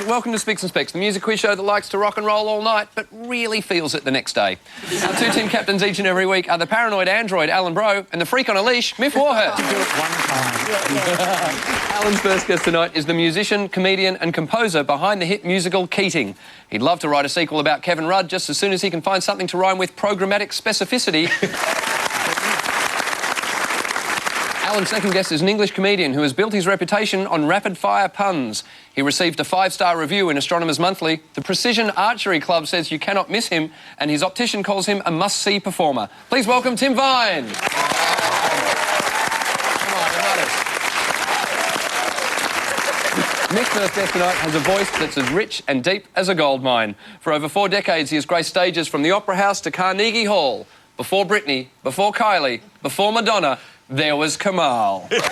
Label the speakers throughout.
Speaker 1: welcome to Spicks and Specks, the music quiz show that likes to rock and roll all night, but really feels it the next day. Our two team captains each and every week are the paranoid android, Alan Bro, and the freak on a leash, Miff Warhurst.
Speaker 2: Do it one time.
Speaker 1: Alan's first guest tonight is the musician, comedian and composer behind the hit musical Keating. He'd love to write a sequel about Kevin Rudd just as soon as he can find something to rhyme with programmatic specificity. Alan's second guest is an English comedian who has built his reputation on rapid-fire puns. He received a 5-star review in Astronomers Monthly. The Precision Archery Club says you cannot miss him, and his optician calls him a must-see performer. Please welcome Tim Vine. Mick's first guest tonight has a voice that's as rich and deep as a gold mine. For over 4 decades, he has graced stages from the Opera House to Carnegie Hall. Before Britney, before Kylie, before Madonna, there was Kamal. Mick's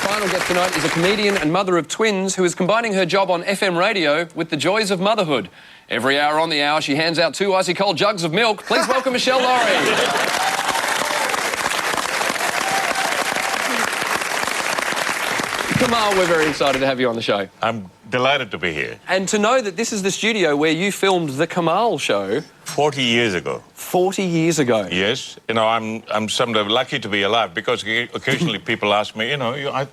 Speaker 1: final guest tonight is a comedian and mother of twins who is combining her job on FM radio with the joys of motherhood. Every hour on the hour, she hands out 2 icy-cold jugs of milk. Please welcome Michelle Laurie. Kamal, we're very excited to have you on the show.
Speaker 3: I'm delighted to be here.
Speaker 1: And to know that this is the studio where you filmed The Kamal Show.
Speaker 3: 40 years ago.
Speaker 1: 40 years ago.
Speaker 3: Yes. You know, I'm somewhat lucky to be alive because occasionally people ask me,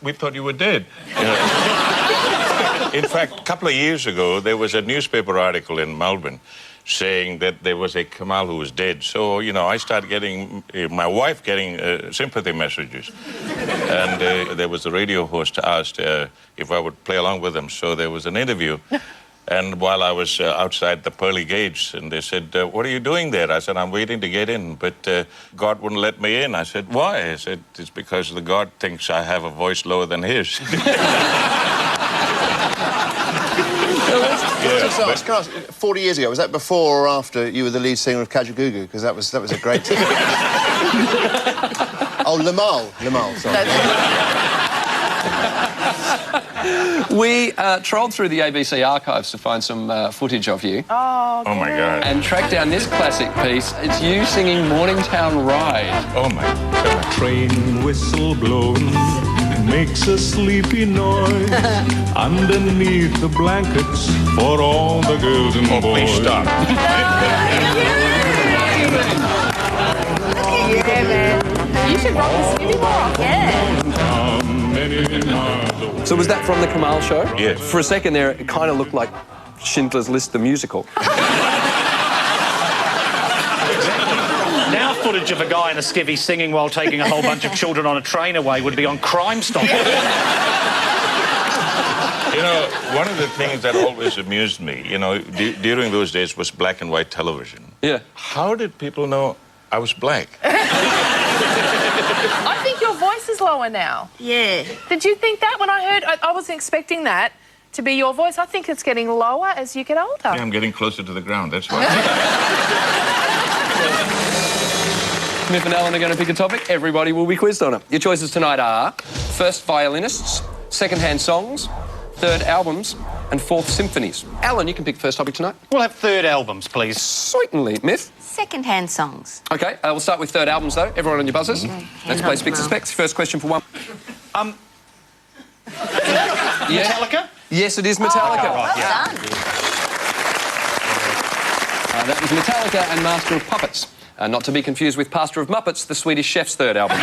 Speaker 3: we thought you were dead. You know. In fact, a couple of years ago, there was a newspaper article in Melbourne saying that there was a Kamal who was dead. So, I started getting, my wife getting sympathy messages. And there was a radio host asked if I would play along with them. So there was an interview. And while I was outside the pearly gates, and they said, what are you doing there? I said, I'm waiting to get in, but God wouldn't let me in. I said, why? I said, it's because the God thinks I have a voice lower than his.
Speaker 4: Can I ask, 40 years ago, was that before or after you were the lead singer of Kajagoogoo? Because that was a great... Oh, Lamal, sorry.
Speaker 1: We trolled through the ABC archives to find some footage of you.
Speaker 3: Oh, my God.
Speaker 1: And tracked down this classic piece. It's you singing Morningtown Ride.
Speaker 3: Oh, my God.
Speaker 5: Train whistle blowing makes a sleepy noise underneath the blankets for all the girls and boys.
Speaker 3: Please stop.
Speaker 6: Yeah, man. You should rock the city more. Yeah.
Speaker 1: So was that from The Kamal Show?
Speaker 3: Yes.
Speaker 1: For a second there, it kind of looked like Schindler's List, the musical.
Speaker 2: Now footage of a guy in a skivvy singing while taking a whole bunch of children on a train away would be on Crime Stoppers.
Speaker 3: One of the things that always amused me, during those days was black and white television.
Speaker 1: Yeah.
Speaker 3: How did people know I was black?
Speaker 6: I think your voice is lower now.
Speaker 7: Yeah.
Speaker 6: Did you think that when I heard... I wasn't expecting that to be your voice. I think it's getting lower as you get older.
Speaker 3: Yeah, I'm getting closer to the ground, that's why.
Speaker 1: Miff and Alan are going to pick a topic. Everybody will be quizzed on it. Your choices tonight are first violinists, second-hand songs, third albums, and fourth symphonies. Alan, you can pick the first topic tonight.
Speaker 2: We'll have third albums, please.
Speaker 1: Certainly. Miff?
Speaker 7: Second-hand songs.
Speaker 1: OK, we'll start with third albums, though. Everyone on your buzzers. Let's play Spicks and Specks. First question for one.
Speaker 2: Metallica?
Speaker 1: Yes, it is Metallica.
Speaker 7: Oh, well done.
Speaker 1: That was Metallica and Master of Puppets. Not to be confused with Pastor of Muppets, the Swedish Chef's third album.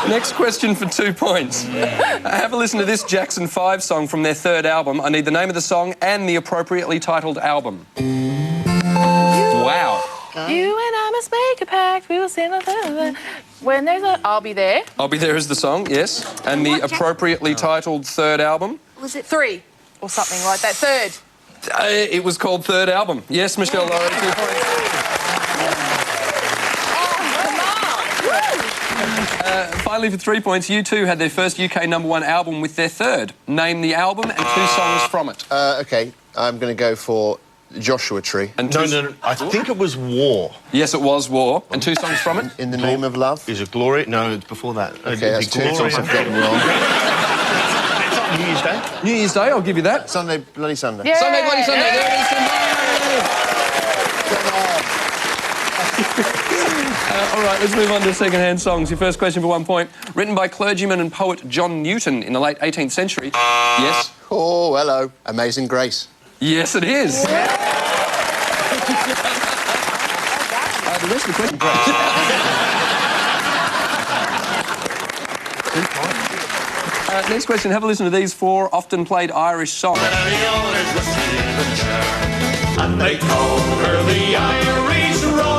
Speaker 1: Next question for 2 points. Have a listen to this Jackson 5 song from their third album. I need the name of the song and the appropriately titled album. Wow.
Speaker 6: You and I must make a pact. We will sing when there's a... I'll Be There.
Speaker 1: I'll Be There is the song, yes. And the appropriately titled third album?
Speaker 7: Was it
Speaker 6: 3 or something like that? Third.
Speaker 1: It was called Third Album. Yes, Michelle Laurie, 2 points. Finally, for 3 points, U2 had their first UK #1 album with their third. Name the album and 2 songs from it.
Speaker 4: OK, I'm going to go for Joshua Tree.
Speaker 1: And
Speaker 8: No, I think it was War.
Speaker 1: Yes, it was War. And 2 songs from it.
Speaker 4: In the Name of Love.
Speaker 8: Is it Glory? No, it's before that.
Speaker 4: OK, that's 2 songs I've gotten wrong.
Speaker 8: New Year's Day?
Speaker 1: New Year's Day, I'll give you that.
Speaker 4: Sunday, Bloody Sunday.
Speaker 6: Yeah.
Speaker 1: Sunday, Bloody Sunday. There it is. All right, let's move on to second-hand songs. Your first question for 1 point. Written by clergyman and poet John Newton in the late 18th century. Yes?
Speaker 4: Oh, hello. Amazing Grace.
Speaker 1: Yes, it is. The rest of the question... next question. Have a listen to these 4 often played Irish songs.
Speaker 5: And they call her the Irish Rover.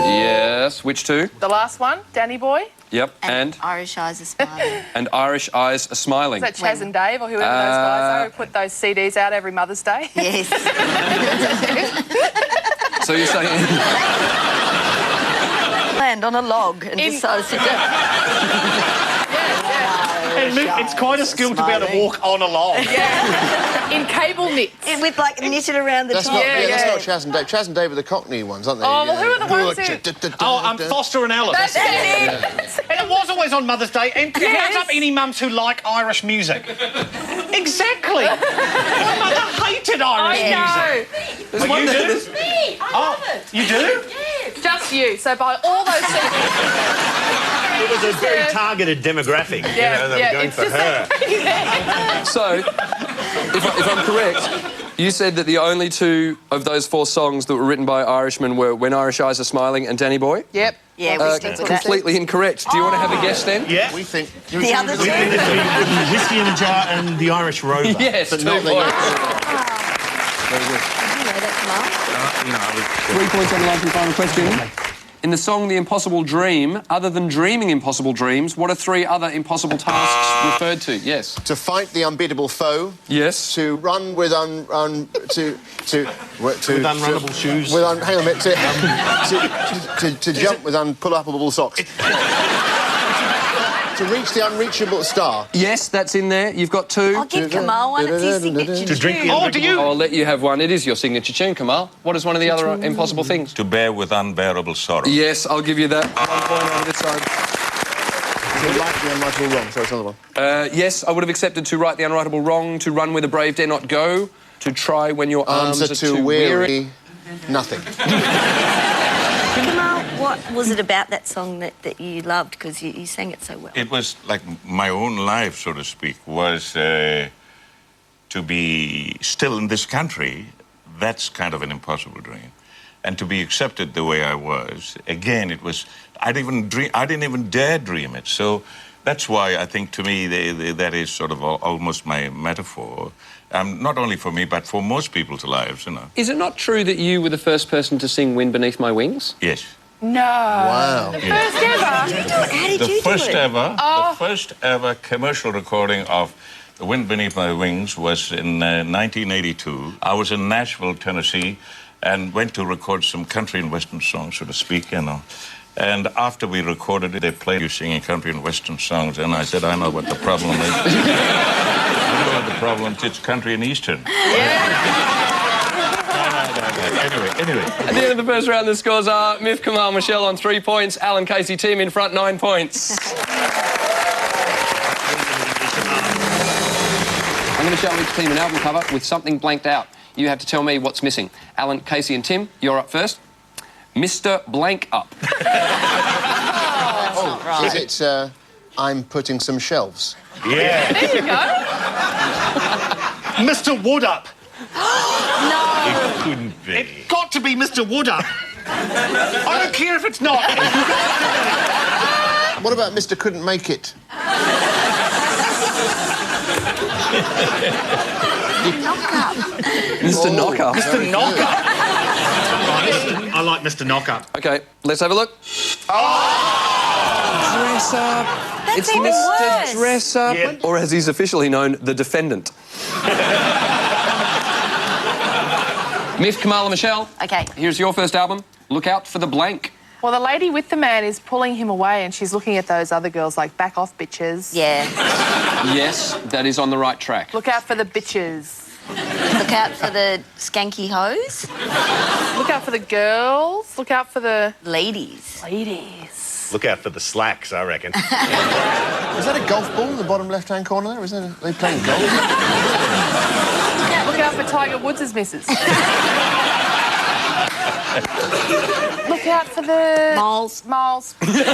Speaker 1: Yes, which 2?
Speaker 6: The last one, Danny Boy.
Speaker 1: Yep, and?
Speaker 7: Irish Eyes Are Smiling.
Speaker 1: And Irish Eyes Are Smiling.
Speaker 6: Is that Chaz and Dave or whoever those guys are who put those CDs out every Mother's Day?
Speaker 7: Yes.
Speaker 1: So you're saying...
Speaker 7: Land on a log and just so sit down.
Speaker 2: And it's quite a skill to be able to walk on a log.
Speaker 6: Yeah. In cable knits.
Speaker 7: With like knitted around the
Speaker 4: That's
Speaker 7: top.
Speaker 4: not, that's not Chaz and Dave. Chaz and Dave are the Cockney ones, aren't they?
Speaker 6: Oh, well, who are the ones who...
Speaker 2: Foster and Alice.
Speaker 6: That's it.
Speaker 2: And it was always on Mother's Day. And hands up any mums who like Irish music. Exactly. My mother hated Irish music.
Speaker 6: I know.
Speaker 2: Well, you do?
Speaker 6: Me, I love it.
Speaker 2: You do?
Speaker 6: Yes. Just you. So by all those things...
Speaker 8: It was a very targeted demographic.
Speaker 6: Yeah,
Speaker 8: They were going
Speaker 6: it's
Speaker 8: for
Speaker 6: just
Speaker 8: her.
Speaker 1: So, if I'm correct, you said that the only 2 of those 4 songs that were written by Irishmen were When Irish Eyes Are Smiling and Danny Boy?
Speaker 6: Yep.
Speaker 7: Yeah, we stick with that.
Speaker 1: Completely incorrect. Do you want to have a guess then?
Speaker 2: Yeah.
Speaker 4: We think...
Speaker 7: The other
Speaker 8: We think
Speaker 7: 2.
Speaker 8: it's been Whiskey in a Jar and the Irish Rover.
Speaker 1: Yes, 2
Speaker 4: not
Speaker 1: points.
Speaker 4: Very good.
Speaker 7: Did you know that, Kamal?
Speaker 1: 3 points on the line for the final question. In the song The Impossible Dream, other than dreaming impossible dreams, what are 3 other impossible tasks referred to? Yes.
Speaker 4: To fight the unbeatable foe.
Speaker 1: Yes.
Speaker 4: To run with
Speaker 8: unrunnable shoes.
Speaker 4: Hang on a minute. To jump with unpull-upable socks. To reach the unreachable star.
Speaker 1: Yes, that's in there. You've got 2.
Speaker 7: I'll give Kamal one. It's his signature
Speaker 8: To drink the
Speaker 2: Oh, do you?
Speaker 1: I'll let you have one. It is your signature tune, Kamal. What is one of the other impossible things?
Speaker 3: To bear with unbearable sorrow.
Speaker 1: Yes, I'll give you that. 1 point over this side.
Speaker 4: To right the unrightable wrong. So it's another one.
Speaker 1: Yes, I would have accepted to right the unrightable wrong, to run where the brave dare not go, to try when your arms are too weary.
Speaker 4: Nothing.
Speaker 7: Kamal, what was it about that song that you loved? Because you sang it so well.
Speaker 3: It was like my own life, so to speak, was to be still in this country. That's kind of an impossible dream. And to be accepted the way I was, again, it was... I didn't even dare dream it. So that's why I think, to me, that is sort of almost my metaphor. Not only for me, but for most people's lives, you know.
Speaker 1: Is it not true that you were the first person to sing Wind Beneath My Wings?
Speaker 3: Yes.
Speaker 6: No.
Speaker 4: Wow.
Speaker 6: The first ever.
Speaker 7: How did you do it?
Speaker 3: The first ever commercial recording of The Wind Beneath My Wings was in 1982. I was in Nashville, Tennessee, and went to record some country and western songs, so to speak, you know. And after we recorded it, they played you singing country and western songs, and I said, I know what the problem is. I know what the problem is. It's country and eastern. Anyway.
Speaker 1: At the end of the first round, the scores are Miff, Kamal, Michelle on 3 points, Alan, Casey, team in front, 9 points. I'm going to show each team an album cover with something blanked out. You have to tell me what's missing. Alan, Casey and Tim, you're up first. Mr. Blank Up.
Speaker 4: Is it, I'm putting some shelves?
Speaker 2: Yeah.
Speaker 6: There you go.
Speaker 2: Mr. Woodup.
Speaker 7: No.
Speaker 3: It couldn't be.
Speaker 2: It's got to be Mr. Woodup. I don't care if it's not.
Speaker 4: What about Mr. Couldn't Make It?
Speaker 1: Mr. Knockup.
Speaker 2: Mr. Knockup. I like Mr. Knockup.
Speaker 1: Okay, let's have a look. Dress Up.
Speaker 7: That's
Speaker 1: It's
Speaker 7: even
Speaker 1: Mr.
Speaker 7: worse.
Speaker 1: Dress Up,
Speaker 2: Yeah.
Speaker 1: or as he's officially known, the defendant. Miff, Kamal and Michelle.
Speaker 7: Okay.
Speaker 1: Here's your first album. Look out for the blank.
Speaker 6: Well, the lady with the man is pulling him away and she's looking at those other girls like, back off, bitches.
Speaker 7: Yeah.
Speaker 1: Yes, that is on the right track.
Speaker 6: Look out for the bitches.
Speaker 7: Look out for the skanky hose.
Speaker 6: Look out for the girls. Look out for the
Speaker 7: Ladies.
Speaker 6: ladies.
Speaker 8: Look out for the slacks, I reckon.
Speaker 4: Is that a golf ball in the bottom left-hand corner there? Is that are they playing golf?
Speaker 6: Look out for Tiger Woods' missus. out for the...
Speaker 7: Moles.
Speaker 6: Moles.
Speaker 1: Final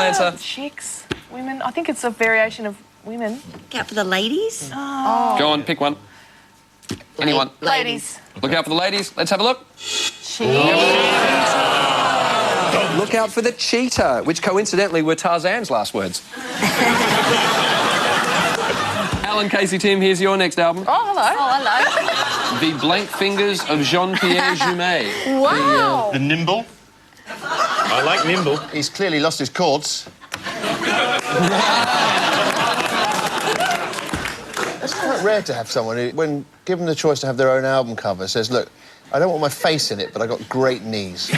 Speaker 1: answer.
Speaker 6: Chicks. Women. I think it's a variation of women.
Speaker 7: Look out for the ladies.
Speaker 1: Go on, pick one. Anyone.
Speaker 6: Ladies.
Speaker 1: Look out for the ladies. Let's have a look. Look out for the cheetah, which coincidentally were Tarzan's last words. Alan, Casey, Tim, here's your next album.
Speaker 6: Oh, hello.
Speaker 7: Oh, hello.
Speaker 1: The Blank Fingers of Jean-Pierre Jumet.
Speaker 6: Wow.
Speaker 8: The nimble. I like nimble.
Speaker 4: He's clearly lost his chords. It's quite rare to have someone who, when given the choice to have their own album cover, says, look, I don't want my face in it, but I got great knees.
Speaker 7: Is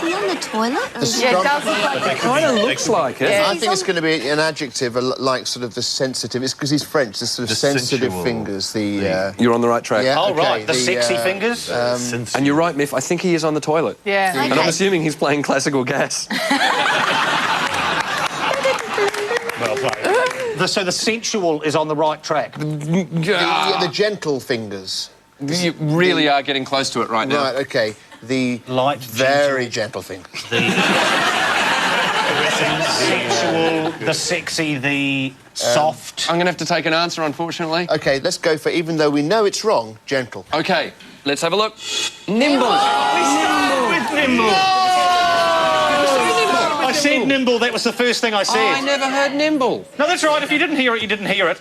Speaker 7: he on the toilet? Or is
Speaker 6: Yeah, it does look like it.
Speaker 1: Kind of looks like it.
Speaker 6: Yeah.
Speaker 4: I think it's going to be an adjective like sort of the sensitive. It's because he's French. The sort of
Speaker 8: The
Speaker 4: sensitive
Speaker 8: sensual.
Speaker 4: fingers.
Speaker 1: You're on the right track.
Speaker 4: Yeah.
Speaker 2: Oh,
Speaker 4: okay,
Speaker 2: right, the sexy
Speaker 4: uh,
Speaker 2: fingers.
Speaker 1: And you're right, Miff, I think he is on the toilet.
Speaker 6: Yeah.
Speaker 7: Okay.
Speaker 1: And I'm assuming he's playing classical gas.
Speaker 8: Well played.
Speaker 2: So the sensual is on the right track.
Speaker 4: the gentle fingers.
Speaker 1: You really are getting close to it right now.
Speaker 4: Right. Okay. The
Speaker 2: Light,
Speaker 4: very gentle fingers.
Speaker 2: Sensual, the sexy, the soft.
Speaker 1: I'm going to have to take an answer, unfortunately.
Speaker 4: Okay. Let's go for, even though we know it's wrong, gentle.
Speaker 1: OK, let's have a look. Nimble.
Speaker 2: With nimble. I said nimble. That was the first thing I said.
Speaker 1: I never heard nimble.
Speaker 2: No, that's right. If you didn't hear it, you didn't hear it.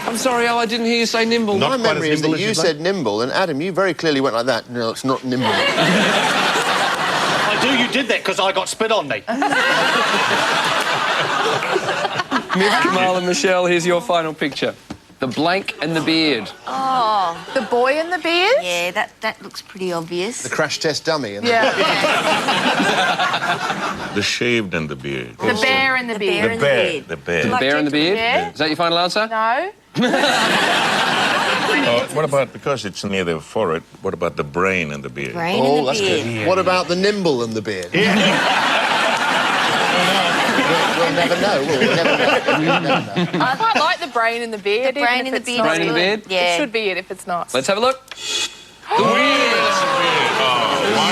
Speaker 1: I'm sorry, Al, I didn't hear you say nimble.
Speaker 8: Not
Speaker 4: My
Speaker 8: quite as
Speaker 4: memory is that
Speaker 8: nimble as
Speaker 4: you
Speaker 8: you'd
Speaker 4: said nimble, and Adam, you very clearly went like that. No, it's not nimble.
Speaker 2: I do. You did that because I got spit on me.
Speaker 1: Miff, Kamal and Michelle, here's your final picture. The blank and the beard.
Speaker 7: Oh,
Speaker 6: The boy in the beard?
Speaker 7: yeah, that looks pretty obvious.
Speaker 4: The crash test dummy. And
Speaker 6: Yeah.
Speaker 3: The shaved and the beard.
Speaker 6: The bear in the
Speaker 7: bear
Speaker 6: beard.
Speaker 7: in
Speaker 3: The
Speaker 7: the
Speaker 3: bear.
Speaker 7: beard.
Speaker 3: The bear.
Speaker 1: The bear and the beard?
Speaker 6: Yeah.
Speaker 1: Is that your final answer?
Speaker 6: No.
Speaker 3: What about, because it's near the forehead, what about the brain and the beard?
Speaker 7: Brain
Speaker 4: Oh,
Speaker 7: in the
Speaker 4: that's
Speaker 7: beard.
Speaker 4: good. What about the nimble and the beard? We'll never know. We'll never know. We'll never know.
Speaker 6: I quite like the brain in the beard.
Speaker 7: The brain
Speaker 6: even
Speaker 7: in
Speaker 6: if
Speaker 7: the
Speaker 6: it's
Speaker 7: beard.
Speaker 6: not.
Speaker 1: Brain in the beard?
Speaker 7: Yeah.
Speaker 6: It should be it if it's not.
Speaker 1: Let's have a look. The weird.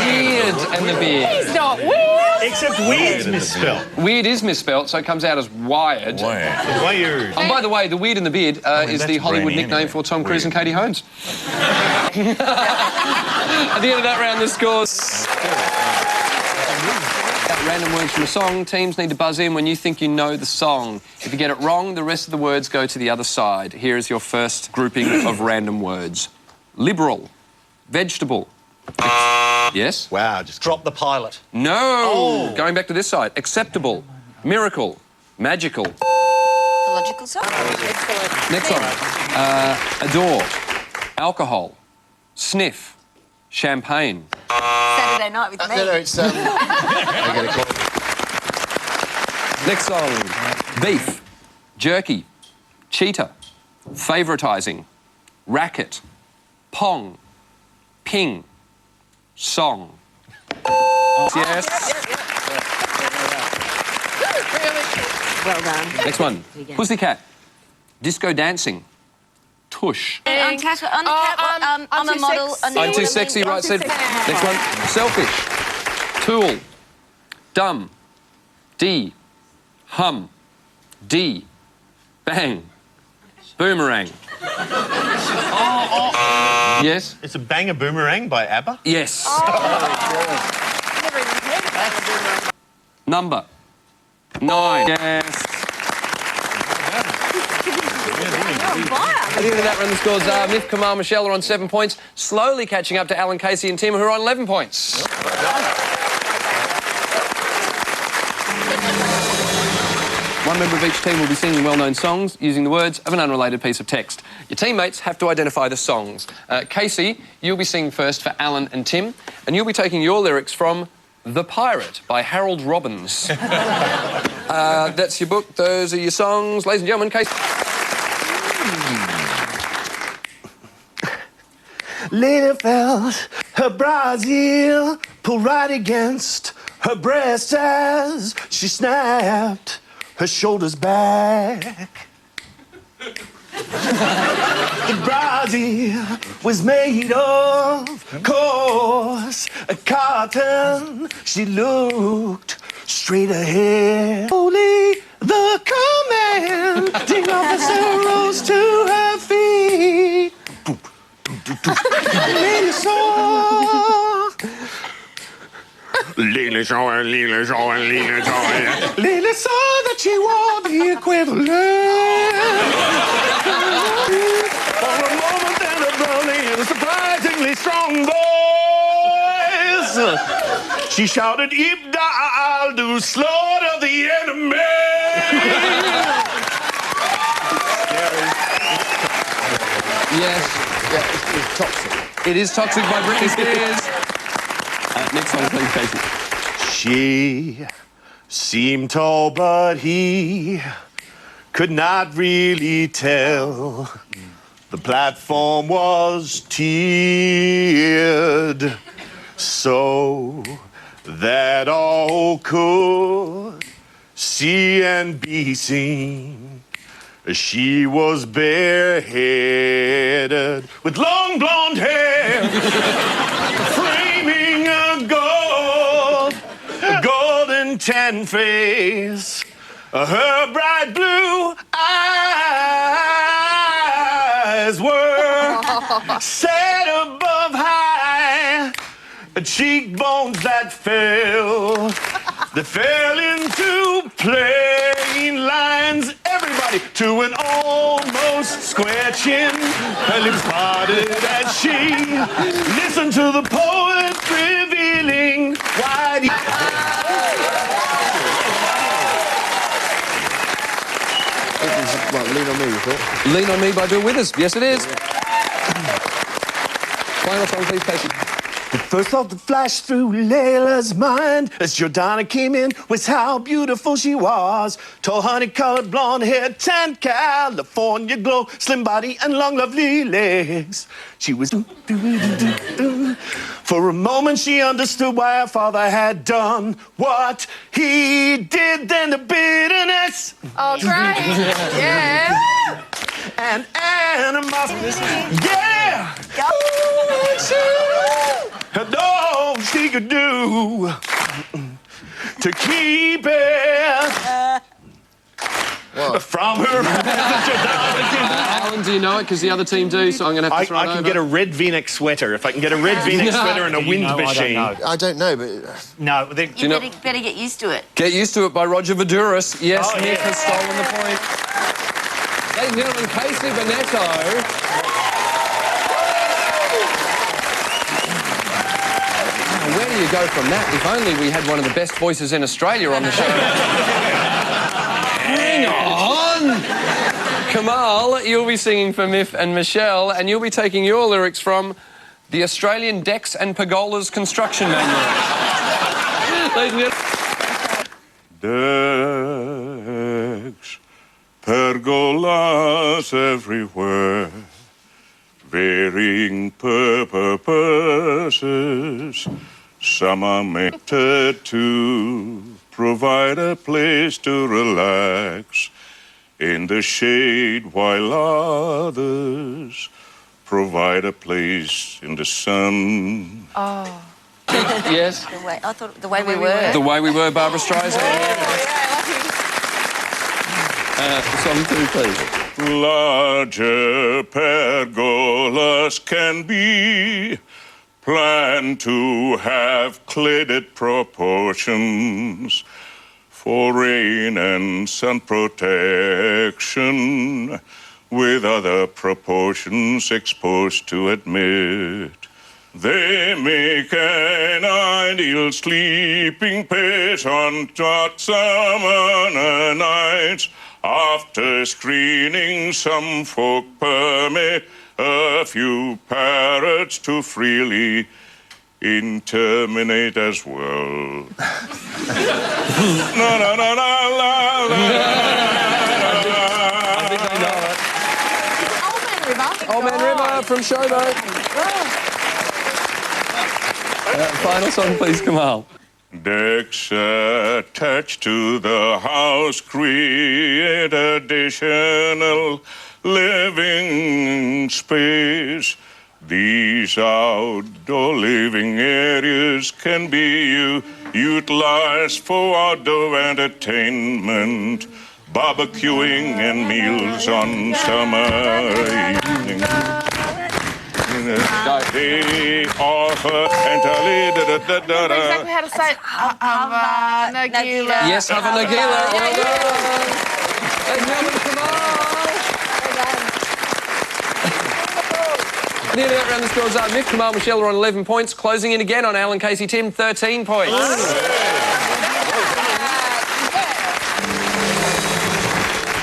Speaker 1: Weird and the beard.
Speaker 6: It's not weird.
Speaker 8: Except weird's misspelled.
Speaker 1: Weird is misspelt, so it comes out as wired.
Speaker 3: Why?
Speaker 8: Weird.
Speaker 1: Oh, by the way, the weird and the beard is
Speaker 3: that's
Speaker 1: the Hollywood
Speaker 3: brainy
Speaker 1: nickname
Speaker 3: anyway.
Speaker 1: for Tom Cruise
Speaker 3: Weird.
Speaker 1: and Katie Holmes. At the end of that round, the scores. Random words from a song. Teams need to buzz in when you think you know the song. If you get it wrong, the rest of the words go to the other side. Here is your first grouping of random words. Liberal. Vegetable. Yes?
Speaker 8: Wow, just
Speaker 2: Drop the pilot.
Speaker 1: No! Going back to this side. Acceptable. Miracle. Magical.
Speaker 7: The logical song.
Speaker 1: Next one. Adore. Alcohol. Sniff. Champagne.
Speaker 7: Saturday night with me.
Speaker 4: No, it's... I get a call.
Speaker 1: Next song. Beef. Jerky. Cheetah. Favoritising. Racket. Pong. Ping. Song. Yes.
Speaker 7: Well done.
Speaker 1: Next one.
Speaker 7: we go.
Speaker 1: Pussycat. Disco dancing. Tush.
Speaker 7: On the catwalk, I'm
Speaker 6: I'm
Speaker 7: a
Speaker 6: too
Speaker 7: model.
Speaker 6: sexy.
Speaker 1: I'm too sexy, right?
Speaker 6: too
Speaker 1: Said.
Speaker 6: sexy.
Speaker 1: Next one. Selfish. Tool. Dumb. D. Hum. D. Bang. Boomerang. Yes?
Speaker 8: It's a banger boomerang by ABBA.
Speaker 1: Yes.
Speaker 6: Never even heard of that.
Speaker 1: Number. 9. Yes. At the end of that round, the scores are Miff, Kamal, Michelle are on 7 points, slowly catching up to Alan, Casey and Tim, who are on 11 points. One member of each team will be singing well-known songs using the words of an unrelated piece of text. Your teammates have to identify the songs. Casey, you'll be singing first for Alan and Tim, and you'll be taking your lyrics from The Pirate by Harold Robbins. That's your book. Those are your songs. Ladies and gentlemen, Casey...
Speaker 9: Lady felt her Brazil pull right against her breast as she snapped her shoulders back. The Brazil was made of coarse cotton. She looked straight ahead. Only the commanding officer rose to her feet. Lily saw. Lily saw and Lily saw and Lily saw. Lily saw that she wore the equivalent. For a moment, then a brownie in a surprisingly strong voice. She shouted, "Ibda, I'll do slaughter the enemy."
Speaker 1: Yes.
Speaker 4: Yeah, it's toxic.
Speaker 1: It is Toxic by Britney Spears. Next song, please, Casey.
Speaker 9: She seemed tall, but he could not really tell. The platform was tiered so that all could see and be seen. She was bareheaded with long blonde hair, framing a golden tan face. Her bright blue eyes were set above high cheekbones that fell into plain lines. Everybody to an almost square chin. Her lips parted as she listened to the poet revealing why.
Speaker 4: Well, Lean on Me, you thought?
Speaker 1: Lean on Me by Bill Withers. Yes, it is. Final song, please, Casey.
Speaker 9: The first thought that flashed through Layla's mind as Jordana came in was how beautiful she was. Tall, honey-colored, blonde hair, tan California glow, slim body and long, lovely legs. She was For a moment she understood why her father had done what he did. Then the bitterness.
Speaker 6: Oh, great. Yeah.
Speaker 9: And animosity. Yeah. And all she could do to keep it from her.
Speaker 1: Alan, do you know it? Because the other team do, so I'm going to have to throw it
Speaker 8: I can
Speaker 1: over.
Speaker 8: get a red V-neck sweater. If I can get a red V-neck sweater and a wind machine.
Speaker 4: I don't know, but
Speaker 2: No,
Speaker 7: You better get used to it.
Speaker 1: Get Used to It by Roger Voudouris. Yes,
Speaker 8: Oh,
Speaker 1: Nick
Speaker 8: yeah.
Speaker 1: has stolen the point. Ladies and gentlemen, Casey Bonetto. Where do you go from that? If only we had one of the best voices in Australia on the show. Hang on! Kamal, you'll be singing for Miff and Michelle, and you'll be taking your lyrics from the Australian Decks and Pergolas Construction Manual. Ladies and gentlemen.
Speaker 5: Decks, pergolas everywhere, varying purposes. Some are meant to provide a place to relax in the shade, while others provide a place in the sun.
Speaker 6: Oh.
Speaker 1: Yes?
Speaker 7: The way we were.
Speaker 1: The Way We Were, Barbara Streisand. Song 2, please.
Speaker 5: Larger pergolas can be planned to have cladded proportions for rain and sun protection, with other proportions exposed to admit. They make an ideal sleeping place on hot summer nights. After screening, some folk permit a few parrots to freely interminate as well. Na na na na la la.
Speaker 1: I think they know it.
Speaker 6: Old Man River.
Speaker 1: Old Man River from Showboat. Final song, please, Kamal.
Speaker 5: Decks attached to the house create additional
Speaker 3: living space. These outdoor living areas can be utilized for outdoor entertainment, barbecuing and meals on summer evenings. They offer entirely
Speaker 6: Exactly how to say it. Nagila.
Speaker 1: Yes, have a Nagila. Well done. And Melbourne, come on. Nearly out round the scores are Mick, Kamal, Michelle are on 11 points. Closing in again on Alan, Casey, Tim, 13 points.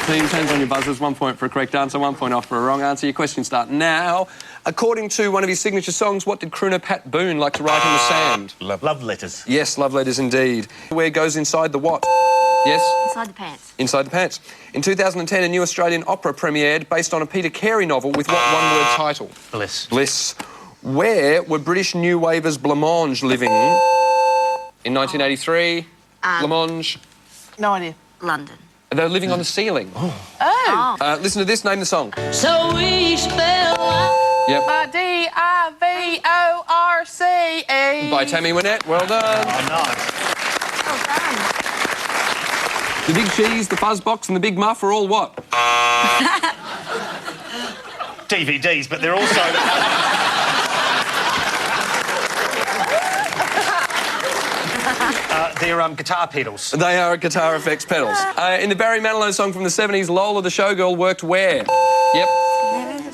Speaker 1: Team, turns on your buzzers. 1 point for a correct answer, 1 point off for a wrong answer. Your questions start now. According to one of his signature songs, what did crooner Pat Boone like to write in the sand?
Speaker 8: Love letters.
Speaker 1: Yes, love letters indeed. Where goes inside the what? Yes?
Speaker 7: Inside the pants.
Speaker 1: Inside the pants. In 2010, a new Australian opera premiered based on a Peter Carey novel with what one-word title?
Speaker 2: Bliss.
Speaker 1: Bliss. Where were British New Wavers Blancmange living in 1983? Blancmange.
Speaker 6: No idea.
Speaker 7: London.
Speaker 1: They were living on the ceiling.
Speaker 6: Oh.
Speaker 1: Listen to this, name the song.
Speaker 10: So we spell
Speaker 1: Yep.
Speaker 6: D-I-V-O-R-C-E.
Speaker 1: By Tammy Wynette. Well done.
Speaker 2: Oh, nice.
Speaker 7: Well done.
Speaker 1: The Big Cheese, the Fuzz Box and the Big Muff are all what?
Speaker 2: DVDs, but they're also... they're guitar pedals.
Speaker 1: They are guitar effects pedals. In the Barry Manilow song from the 70s, Lola the Showgirl worked where? Yep.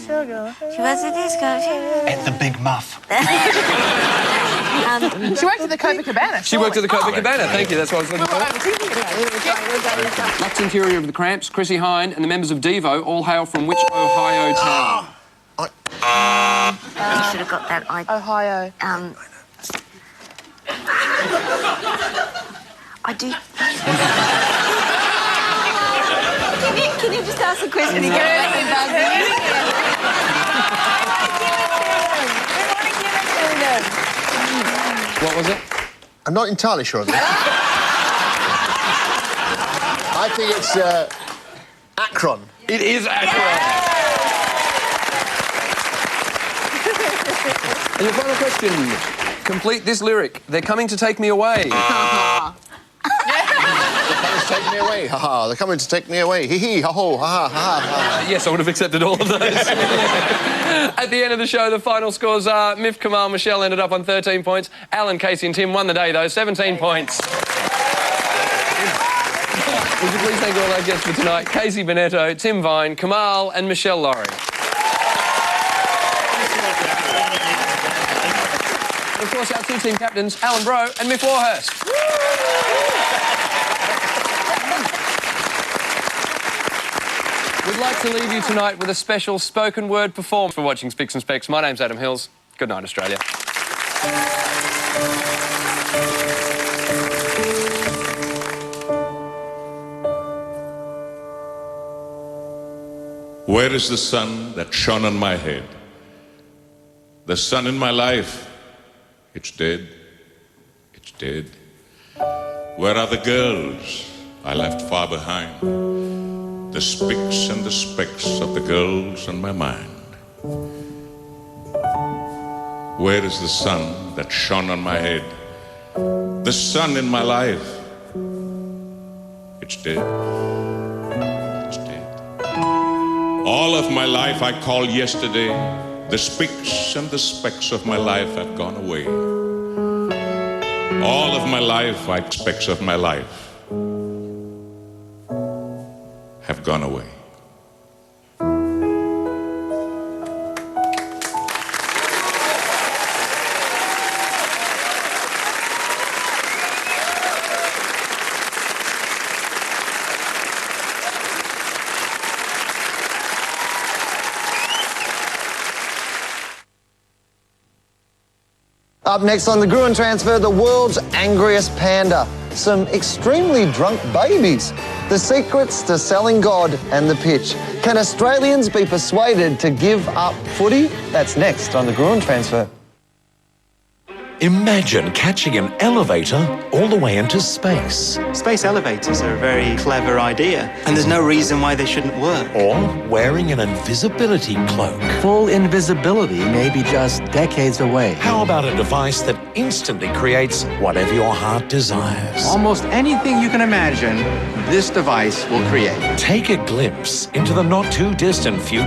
Speaker 7: She was a disco.
Speaker 2: At the Big Muff.
Speaker 6: She worked at the Copacabana.
Speaker 1: She worked at the Copacabana. Thank you, that's what I was looking for. Lux Interior of the Cramps, Chrissy Hine and the members of Devo all hail from which Ohio town?
Speaker 7: You should have got that.
Speaker 6: Ohio.
Speaker 7: I do. Can you just ask the question again?
Speaker 1: What was it?
Speaker 4: I'm not entirely sure of that. I think it's Akron.
Speaker 1: It is Akron. And your final question. Complete this lyric. They're coming to take me away.
Speaker 4: Take me away, ha-ha. They're coming to take me away. Hee-hee, ha-ho, ha-ha, ha-ha.
Speaker 1: Yes, I would have accepted all of those. At the end of the show, the final scores are Miff, Kamal, Michelle ended up on 13 points. Alan, Casey and Tim won the day, though, 17 points. Would you please thank all our guests for tonight? Casey Bonetto, Tim Vine, Kamal and Michelle Laurie. And of course, our two team captains, Alan Bro and Miff Warhurst. We'd like to leave you tonight with a special spoken word performance for watching Spicks and Specks. My name's Adam Hills. Good night, Australia.
Speaker 3: Where is the sun that shone on my head? The sun in my life, it's dead, it's dead. Where are the girls I left far behind? The spicks and the specks of the girls on my mind. Where is the sun that shone on my head? The sun in my life, it's dead, it's dead. All of my life I call yesterday. The spicks and the specks of my life have gone away. All of my life, specks of my life have gone away.
Speaker 11: Up next on the Gruen Transfer, the world's angriest panda. Some extremely drunk babies. The secrets to selling God and the pitch. Can Australians be persuaded to give up footy? That's next on the Gruen Transfer.
Speaker 12: Imagine catching an elevator all the way into space.
Speaker 13: Space elevators are a very clever idea, and there's no reason why they shouldn't work.
Speaker 12: Or wearing an invisibility cloak.
Speaker 14: Full invisibility may be just decades away.
Speaker 12: How about a device that instantly creates whatever your heart desires?
Speaker 14: Almost anything you can imagine, this device will create.
Speaker 12: Take a glimpse into the not-too-distant future.